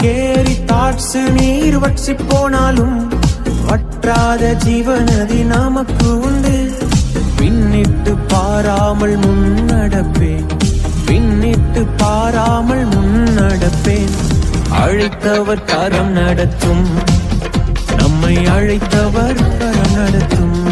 Carry thoughts நீர் வற்றி போனாலும் வற்றாத ஜீவனதி நமக்கு உண்டு. பின்னிட்டு பாராமல் முன்னடப்பேன், பின்னிட்டு பாராமல் முன்னடப்பேன். அழைத்தவர் கரம் நடத்தும், நம்மை அழைத்தவர் கரம் நடத்தும்.